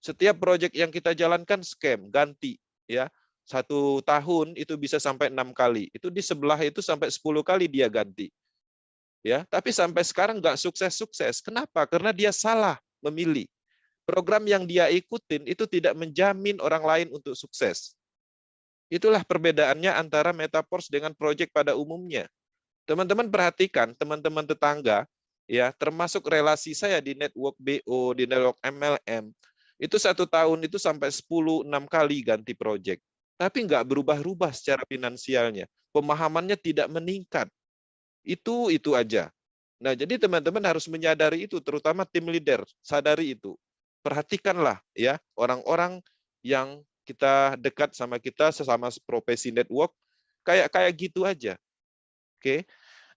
Setiap project yang kita jalankan scam, ganti. Ya, 1 tahun itu bisa sampai 6 kali. Itu di sebelah itu sampai 10 kali dia ganti. Ya, tapi sampai sekarang nggak sukses-sukses. Kenapa? Karena dia salah memilih. Program yang dia ikutin itu tidak menjamin orang lain untuk sukses. Itulah perbedaannya antara Metaverse dengan project pada umumnya. Teman-teman perhatikan, teman-teman tetangga, ya termasuk relasi saya di network BO, di network MLM, Itu 1 tahun itu sampai 10, 6 kali ganti project. Tapi nggak berubah-ubah secara finansialnya. Pemahamannya tidak meningkat. Itu aja. Nah, jadi teman-teman harus menyadari itu, terutama tim leader, sadari itu. Perhatikanlah ya orang-orang yang kita dekat sama kita sesama profesi network kayak gitu aja. Oke.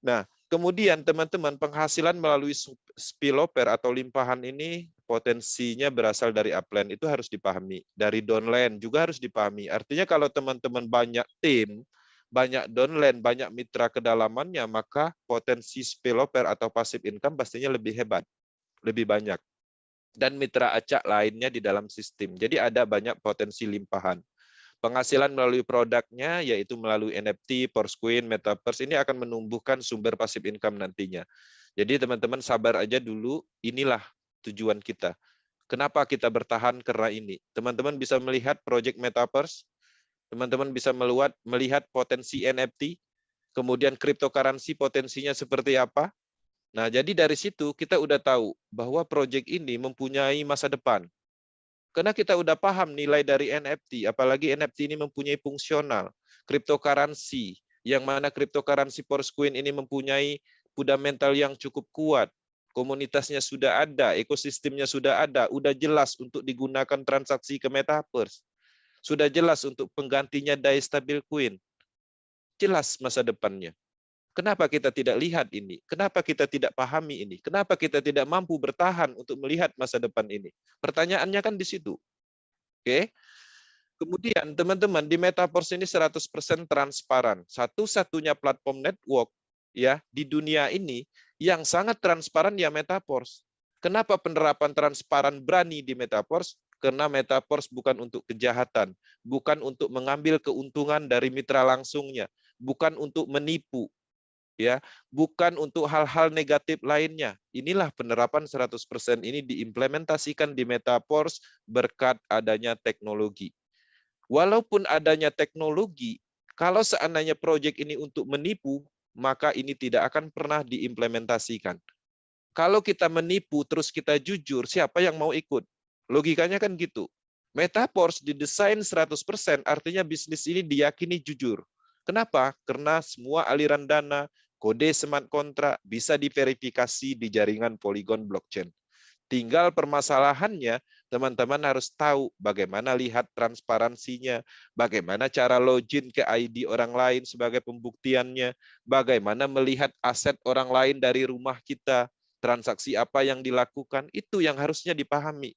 Nah, kemudian teman-teman penghasilan melalui spillover atau limpahan ini potensinya berasal dari upline, itu harus dipahami. Dari downline juga harus dipahami. Artinya kalau teman-teman banyak tim, banyak downline, banyak mitra kedalamannya, maka potensi spillover atau passive income pastinya lebih hebat, lebih banyak. Dan mitra acak lainnya di dalam sistem. Jadi ada banyak potensi limpahan. Penghasilan melalui produknya, yaitu melalui NFT, Porscoin, Metaverse, ini akan menumbuhkan sumber passive income nantinya. Jadi teman-teman sabar aja dulu, inilah tujuan kita. Kenapa kita bertahan karena ini? Teman-teman bisa melihat project Metaverse, teman-teman bisa melihat potensi NFT, kemudian cryptocurrency potensinya seperti apa. Nah, jadi dari situ kita udah tahu bahwa project ini mempunyai masa depan. Karena kita udah paham nilai dari NFT, apalagi NFT ini mempunyai fungsional, cryptocurrency, yang mana cryptocurrency Porscoin ini mempunyai fundamental yang cukup kuat, komunitasnya sudah ada, ekosistemnya sudah ada, udah jelas untuk digunakan transaksi ke Metaverse, sudah jelas untuk penggantinya DAI stablecoin, jelas masa depannya. Kenapa kita tidak lihat ini? Kenapa kita tidak pahami ini? Kenapa kita tidak mampu bertahan untuk melihat masa depan ini? Pertanyaannya kan di situ. Oke. Kemudian teman-teman di Metaverse ini 100% transparan. Satu-satunya platform network ya di dunia ini yang sangat transparan ya Metaverse. Kenapa penerapan transparan berani di Metaverse? Karena Metaverse bukan untuk kejahatan, bukan untuk mengambil keuntungan dari mitra langsungnya, bukan untuk menipu, ya, bukan untuk hal-hal negatif lainnya. Inilah penerapan 100% ini diimplementasikan di Metaverse berkat adanya teknologi. Walaupun adanya teknologi, kalau seandainya proyek ini untuk menipu, maka ini tidak akan pernah diimplementasikan. Kalau kita menipu terus kita jujur, siapa yang mau ikut? Logikanya kan gitu. Metaverse didesain 100%, artinya bisnis ini diyakini jujur. Kenapa? Karena semua aliran dana, kode smart contract bisa diverifikasi di jaringan Polygon blockchain. Tinggal permasalahannya, teman-teman harus tahu bagaimana lihat transparansinya, bagaimana cara login ke ID orang lain sebagai pembuktiannya, bagaimana melihat aset orang lain dari rumah kita, transaksi apa yang dilakukan, itu yang harusnya dipahami.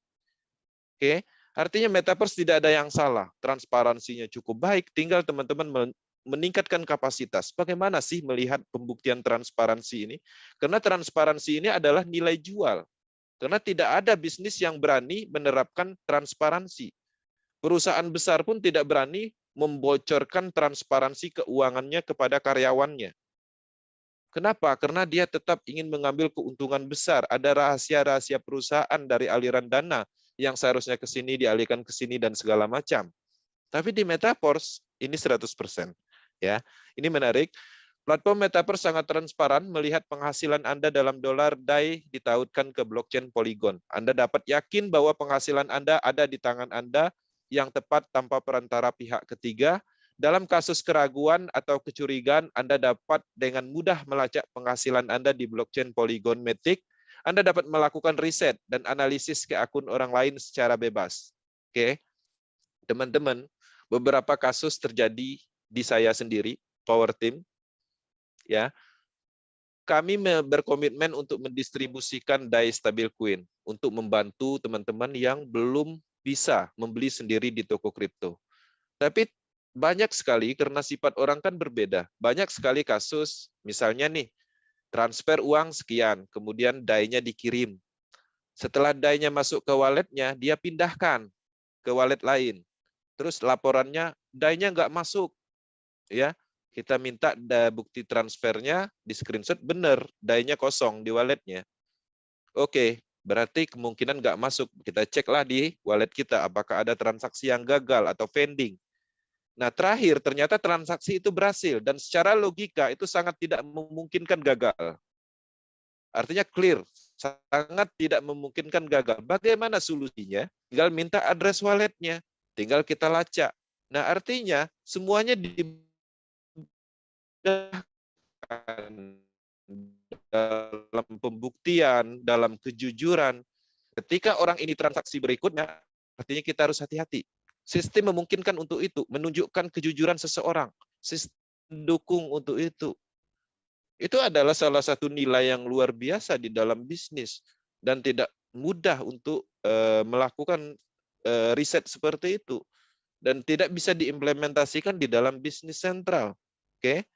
Oke, artinya Metaverse tidak ada yang salah, transparansinya cukup baik, tinggal teman-teman meningkatkan kapasitas. Bagaimana sih melihat pembuktian transparansi ini? Karena transparansi ini adalah nilai jual. Karena tidak ada bisnis yang berani menerapkan transparansi. Perusahaan besar pun tidak berani membocorkan transparansi keuangannya kepada karyawannya. Kenapa? Karena dia tetap ingin mengambil keuntungan besar. Ada rahasia-rahasia perusahaan dari aliran dana yang seharusnya ke sini dialihkan ke sini dan segala macam. Tapi di Metaverse ini 100%. Ya, ini menarik. Platform Metaverse sangat transparan melihat penghasilan Anda dalam dolar DAI ditautkan ke blockchain Polygon. Anda dapat yakin bahwa penghasilan Anda ada di tangan Anda yang tepat tanpa perantara pihak ketiga. Dalam kasus keraguan atau kecurigaan, Anda dapat dengan mudah melacak penghasilan Anda di blockchain Polygon Matic. Anda dapat melakukan riset dan analisis ke akun orang lain secara bebas. Oke, teman-teman, beberapa kasus terjadi di saya sendiri, Power Team. Ya, kami berkomitmen untuk mendistribusikan DAI stablecoin untuk membantu teman-teman yang belum bisa membeli sendiri di toko kripto. Tapi banyak sekali karena sifat orang kan berbeda. Banyak sekali kasus, misalnya nih, transfer uang sekian, kemudian DAI-nya dikirim. Setelah DAI-nya masuk ke walletnya, dia pindahkan ke wallet lain. Terus laporannya DAI-nya nggak masuk, ya. Kita minta bukti transfernya di screenshot benar, DAI-nya kosong di walletnya. Oke, berarti kemungkinan nggak masuk. Kita ceklah di wallet kita apakah ada transaksi yang gagal atau pending. Nah, terakhir ternyata transaksi itu berhasil dan secara logika itu sangat tidak memungkinkan gagal. Artinya clear, sangat tidak memungkinkan gagal. Bagaimana solusinya? Tinggal minta address walletnya, tinggal kita lacak. Nah, artinya semuanya dalam pembuktian, dalam kejujuran. Ketika orang ini transaksi berikutnya, artinya kita harus hati-hati. Sistem memungkinkan untuk itu, menunjukkan kejujuran seseorang. Sistem mendukung untuk itu. Itu adalah salah satu nilai yang luar biasa di dalam bisnis dan tidak mudah untuk melakukan riset seperti itu dan tidak bisa diimplementasikan di dalam bisnis sentral. Oke.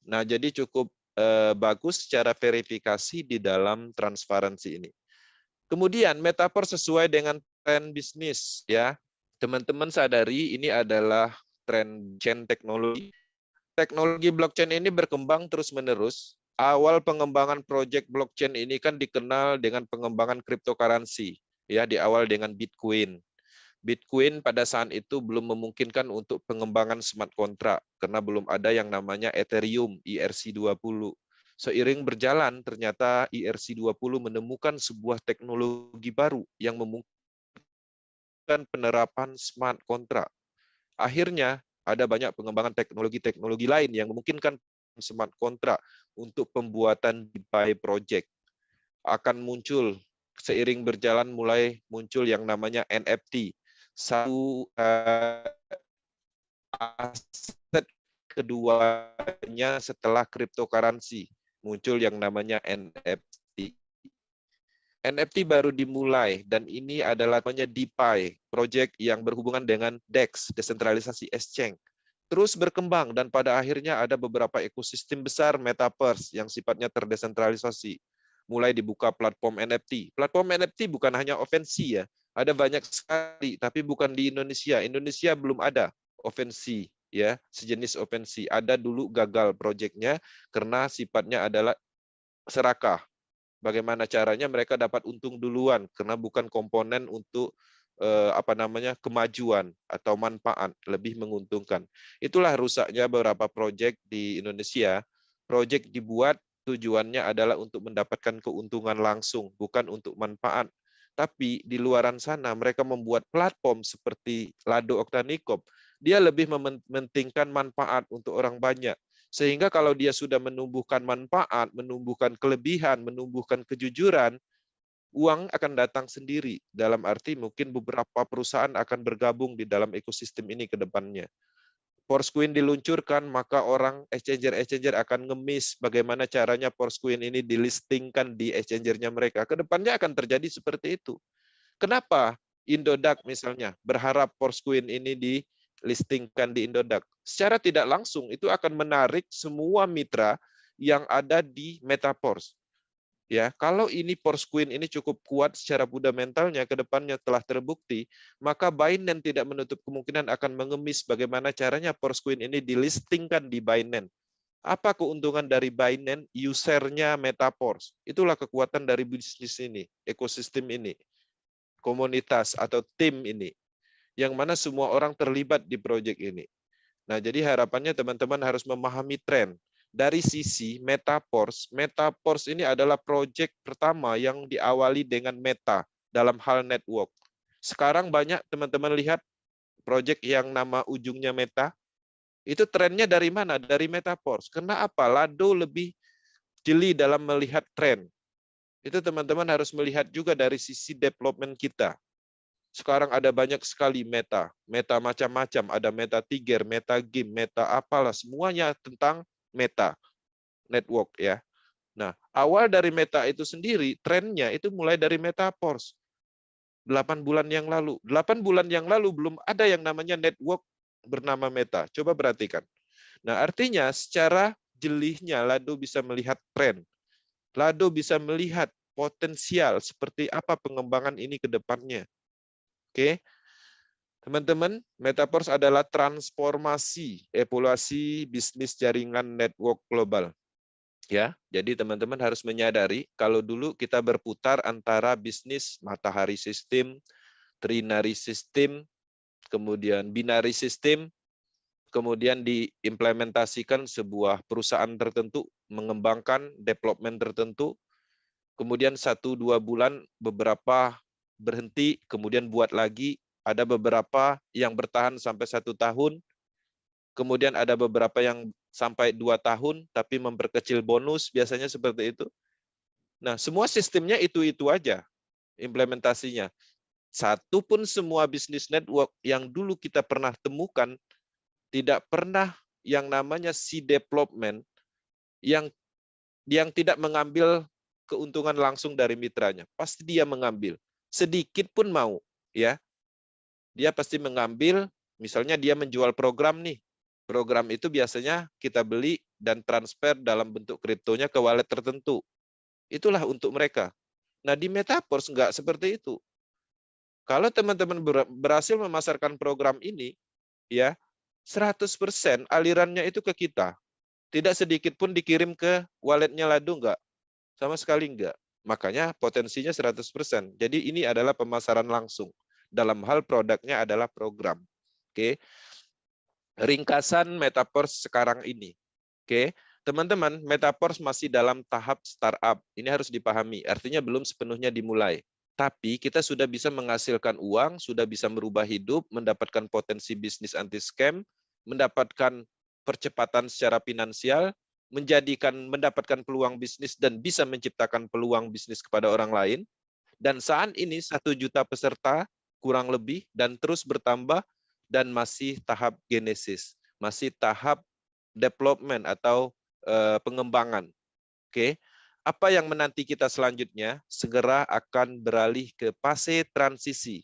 Nah, jadi cukup bagus secara verifikasi di dalam transparansi ini. Kemudian metaverse sesuai dengan tren bisnis ya. Teman-teman sadari ini adalah tren chain teknologi. Teknologi blockchain ini berkembang terus-menerus. Awal pengembangan proyek blockchain ini kan dikenal dengan pengembangan cryptocurrency, ya, di awal dengan Bitcoin. Bitcoin pada saat itu belum memungkinkan untuk pengembangan smart contract karena belum ada yang namanya Ethereum ERC20. Seiring berjalan ternyata ERC20 menemukan sebuah teknologi baru yang memungkinkan penerapan smart contract. Akhirnya ada banyak pengembangan teknologi-teknologi lain yang memungkinkan smart contract untuk pembuatan DeFi project. Akan muncul seiring berjalan mulai muncul yang namanya NFT. Satu aset keduanya setelah cryptocurrency muncul yang namanya NFT. NFT baru dimulai dan ini adalah namanya DeFi, project yang berhubungan dengan DEX, desentralisasi exchange. Terus berkembang dan pada akhirnya ada beberapa ekosistem besar metaverse yang sifatnya terdesentralisasi. Mulai dibuka platform NFT. Platform NFT bukan hanya OpenSea ya, ada banyak sekali tapi bukan di Indonesia. Indonesia belum ada OpenSea ya, sejenis OpenSea. Ada dulu gagal projectnya karena sifatnya adalah serakah. Bagaimana caranya mereka dapat untung duluan karena bukan komponen untuk kemajuan atau manfaat, lebih menguntungkan. Itulah rusaknya beberapa proyek di Indonesia. Proyek dibuat tujuannya adalah untuk mendapatkan keuntungan langsung, bukan untuk manfaat. Tapi di luaran sana mereka membuat platform seperti Lado Oktanikop, dia lebih mementingkan manfaat untuk orang banyak. Sehingga kalau dia sudah menumbuhkan manfaat, menumbuhkan kelebihan, menumbuhkan kejujuran, uang akan datang sendiri. Dalam arti mungkin beberapa perusahaan akan bergabung di dalam ekosistem ini ke depannya. Porcoin diluncurkan, maka orang exchanger-exchanger akan ngemis bagaimana caranya Porcoin ini dilistingkan di exchanger-nya mereka. Ke depannya akan terjadi seperti itu. Kenapa Indodax misalnya berharap Porcoin ini dilistingkan di Indodax? Secara tidak langsung itu akan menarik semua mitra yang ada di Metaverse. Ya, kalau ini Porcoin ini cukup kuat secara fundamentalnya ke depannya telah terbukti, maka Binance tidak menutup kemungkinan akan mengemis bagaimana caranya Porcoin ini dilistingkan di Binance. Apa keuntungan dari Binance? Usernya Metaverse. Itulah kekuatan dari bisnis ini, ekosistem ini, komunitas atau tim ini, yang mana semua orang terlibat di proyek ini. Nah, jadi harapannya teman-teman harus memahami tren. Dari sisi Metaverse, Metaverse ini adalah proyek pertama yang diawali dengan Meta dalam hal network. Sekarang banyak teman-teman lihat proyek yang nama ujungnya Meta, itu trennya dari mana? Dari Metaverse. Karena apa? Lado lebih jeli dalam melihat tren. Itu teman-teman harus melihat juga dari sisi development kita. Sekarang ada banyak sekali meta macam-macam, ada meta tiger, meta game, meta apalah, semuanya tentang meta network ya. Nah, awal dari meta itu sendiri, trennya itu mulai dari Metaverse. 8 bulan yang lalu. 8 bulan yang lalu belum ada yang namanya network bernama Meta. Coba perhatikan. Nah, artinya secara jelihnya Lado bisa melihat tren. Lado bisa melihat potensial seperti apa pengembangan ini ke depannya. Oke. Teman-teman, Metaverse adalah transformasi evaluasi bisnis jaringan network global. Ya, jadi teman-teman harus menyadari kalau dulu kita berputar antara bisnis matahari sistem, trinary sistem, kemudian binary sistem, kemudian diimplementasikan sebuah perusahaan tertentu, mengembangkan development tertentu, kemudian 1-2 bulan beberapa berhenti, kemudian buat lagi, ada beberapa yang bertahan sampai 1 tahun, kemudian ada beberapa yang sampai 2 tahun, tapi memperkecil bonus, biasanya seperti itu. Nah, semua sistemnya itu-itu aja implementasinya. Satu pun semua bisnis network yang dulu kita pernah temukan, tidak pernah yang namanya si development yang tidak mengambil keuntungan langsung dari mitranya. Pasti dia mengambil. Sedikit pun mau, ya. Dia pasti mengambil, misalnya dia menjual program nih. Program itu biasanya kita beli dan transfer dalam bentuk kriptonya ke wallet tertentu. Itulah untuk mereka. Nah, di Metaverse enggak seperti itu. Kalau teman-teman berhasil memasarkan program ini, ya 100% alirannya itu ke kita. Tidak sedikit pun dikirim ke walletnya Lado, enggak. Sama sekali enggak. Makanya potensinya 100%. Jadi ini adalah pemasaran langsung. Dalam hal produknya adalah program. Oke. Ringkasan Metaverse sekarang ini. Oke. Teman-teman, Metaverse masih dalam tahap startup. Ini harus dipahami. Artinya belum sepenuhnya dimulai. Tapi kita sudah bisa menghasilkan uang, sudah bisa merubah hidup, mendapatkan potensi bisnis anti-scam, mendapatkan percepatan secara finansial, mendapatkan peluang bisnis dan bisa menciptakan peluang bisnis kepada orang lain. Dan saat ini 1 juta peserta kurang lebih dan terus bertambah dan masih tahap genesis, masih tahap development atau pengembangan. Oke. Apa yang menanti kita selanjutnya? Segera akan beralih ke fase transisi.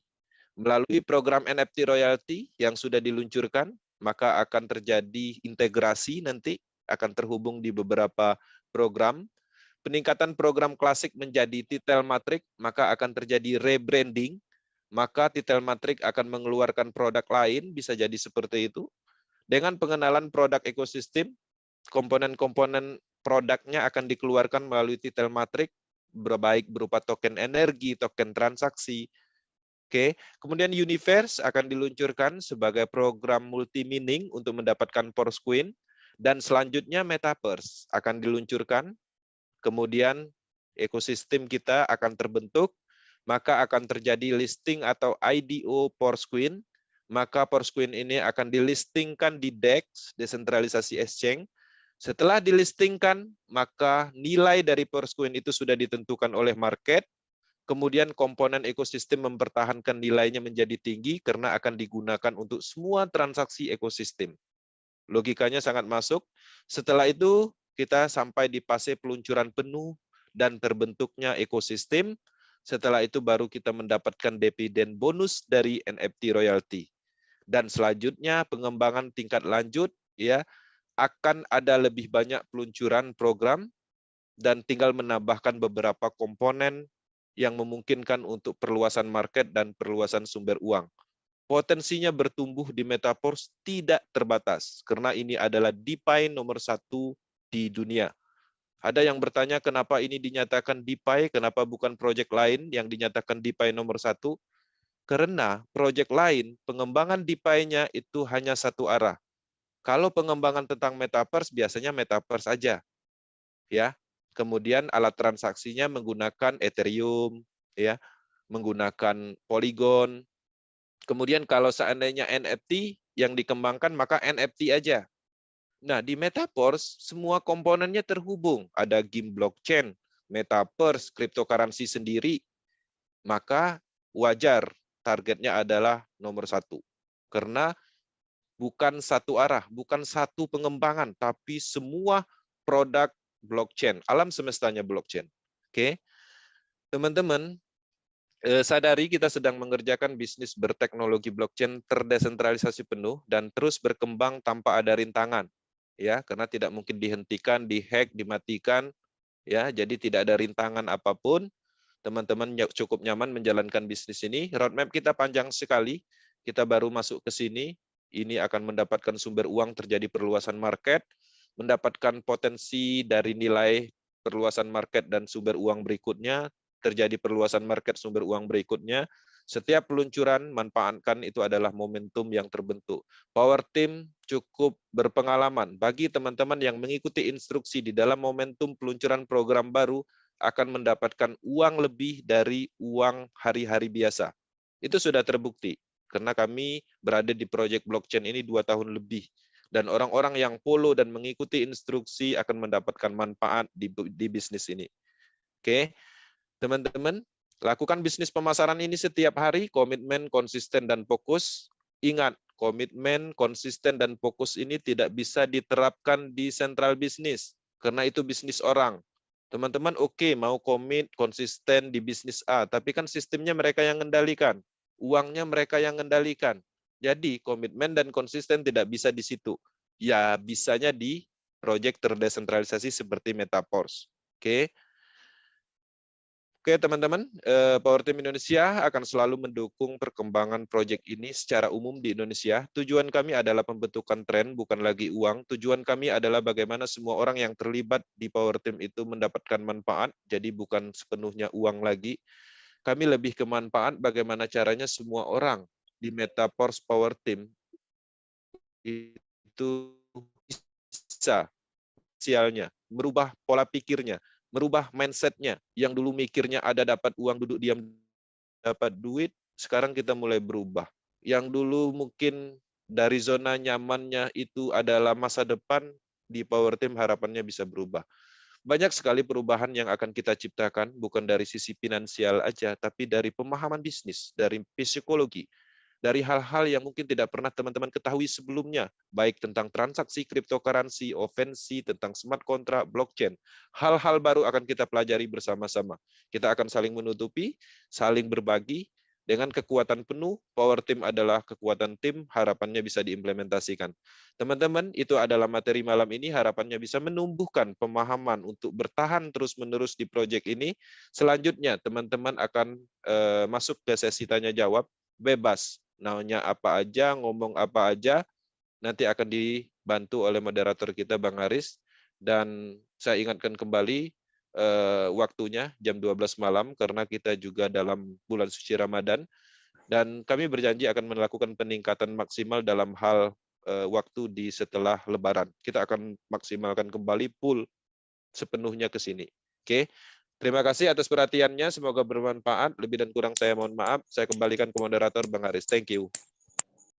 Melalui program NFT royalty yang sudah diluncurkan, maka akan terjadi integrasi nanti, akan terhubung di beberapa program. Peningkatan program klasik menjadi Titel Matrix, maka akan terjadi rebranding, maka Titel Matrix akan mengeluarkan produk lain, bisa jadi seperti itu. Dengan pengenalan produk ekosistem, komponen-komponen produknya akan dikeluarkan melalui Titel Matrix, baik berupa token energi, token transaksi. Oke, kemudian Universe akan diluncurkan sebagai program multi-mining untuk mendapatkan Force Coin, dan selanjutnya Metaverse akan diluncurkan, kemudian ekosistem kita akan terbentuk, maka akan terjadi listing atau IDO Force Coin, maka Force Coin ini akan dilistingkan di DEX, desentralisasi exchange. Setelah dilistingkan, maka nilai dari Force Coin itu sudah ditentukan oleh market, kemudian komponen ekosistem mempertahankan nilainya menjadi tinggi karena akan digunakan untuk semua transaksi ekosistem. Logikanya sangat masuk. Setelah itu, kita sampai di fase peluncuran penuh dan terbentuknya ekosistem. Setelah itu baru kita mendapatkan dividen bonus dari NFT royalty. Dan selanjutnya pengembangan tingkat lanjut, ya, akan ada lebih banyak peluncuran program dan tinggal menambahkan beberapa komponen yang memungkinkan untuk perluasan market dan perluasan sumber uang. Potensinya bertumbuh di Metaverse tidak terbatas, karena ini adalah DeFi nomor 1 di dunia. Ada yang bertanya kenapa ini dinyatakan DeFi, kenapa bukan proyek lain yang dinyatakan DeFi nomor 1? Karena proyek lain, pengembangan DeFi-nya itu hanya satu arah. Kalau pengembangan tentang Metaverse, biasanya Metaverse saja. Ya. Kemudian alat transaksinya menggunakan Ethereum, ya, menggunakan Polygon. Kemudian kalau seandainya NFT yang dikembangkan, maka NFT aja. Nah, di Metaverse, semua komponennya terhubung. Ada game blockchain, Metaverse, cryptocurrency sendiri. Maka wajar targetnya adalah nomor 1. Karena bukan satu arah, bukan satu pengembangan, tapi semua produk blockchain, alam semestanya blockchain. Oke, teman-teman, sadari kita sedang mengerjakan bisnis berteknologi blockchain terdesentralisasi penuh dan terus berkembang tanpa ada rintangan, ya, karena tidak mungkin dihentikan, dihack, dimatikan, ya, jadi tidak ada rintangan apapun. Teman-teman cukup nyaman menjalankan bisnis ini. Roadmap kita panjang sekali. Kita baru masuk ke sini. Ini akan mendapatkan sumber uang, terjadi perluasan market, mendapatkan potensi dari nilai perluasan market dan sumber uang berikutnya, terjadi perluasan market sumber uang berikutnya. Setiap peluncuran, manfaatkan itu adalah momentum yang terbentuk. Power Team cukup berpengalaman. Bagi teman-teman yang mengikuti instruksi di dalam momentum peluncuran program baru, akan mendapatkan uang lebih dari uang hari-hari biasa. Itu sudah terbukti, karena kami berada di proyek blockchain ini 2 tahun lebih. Dan orang-orang yang follow dan mengikuti instruksi akan mendapatkan manfaat di bisnis ini. Oke, teman-teman, lakukan bisnis pemasaran ini setiap hari, komitmen, konsisten, dan fokus. Ingat, komitmen, konsisten, dan fokus ini tidak bisa diterapkan di sentral bisnis, karena itu bisnis orang. Teman-teman oke, mau komit, konsisten di bisnis A, tapi kan sistemnya mereka yang mengendalikan, uangnya mereka yang mengendalikan. Jadi komitmen dan konsisten tidak bisa di situ. Ya bisanya di proyek terdesentralisasi seperti Metaverse. Oke. Oke teman-teman, Power Team Indonesia akan selalu mendukung perkembangan proyek ini secara umum di Indonesia. Tujuan kami adalah pembentukan tren, bukan lagi uang. Tujuan kami adalah bagaimana semua orang yang terlibat di Power Team itu mendapatkan manfaat, jadi bukan sepenuhnya uang lagi. Kami lebih ke manfaat bagaimana caranya semua orang di Metaverse Power Team itu bisa sosialnya, merubah pola pikirnya, merubah mindset-nya. Yang dulu mikirnya ada dapat uang, duduk diam dapat duit, sekarang kita mulai berubah. Yang dulu mungkin dari zona nyamannya itu adalah masa depan, di Power Team harapannya bisa berubah. Banyak sekali perubahan yang akan kita ciptakan, bukan dari sisi finansial aja, tapi dari pemahaman bisnis, dari psikologi, dari hal-hal yang mungkin tidak pernah teman-teman ketahui sebelumnya, baik tentang transaksi cryptocurrency, OpenSea, tentang smart contract, blockchain. Hal-hal baru akan kita pelajari bersama-sama. Kita akan saling menutupi, saling berbagi, dengan kekuatan penuh. Power Team adalah kekuatan tim, harapannya bisa diimplementasikan. Teman-teman, itu adalah materi malam ini, harapannya bisa menumbuhkan pemahaman untuk bertahan terus-menerus di proyek ini. Selanjutnya, teman-teman akan masuk ke sesi tanya-jawab, bebas. Nanya apa aja, ngomong apa aja, nanti akan dibantu oleh moderator kita, Bang Haris. Dan saya ingatkan kembali, waktunya jam 12 malam, karena kita juga dalam bulan suci Ramadan. Dan kami berjanji akan melakukan peningkatan maksimal dalam hal waktu di setelah Lebaran. Kita akan maksimalkan kembali full sepenuhnya ke sini. Oke. Terima kasih atas perhatiannya, semoga bermanfaat. Lebih dan kurang saya mohon maaf. Saya kembalikan ke moderator Bang Haris. Thank you.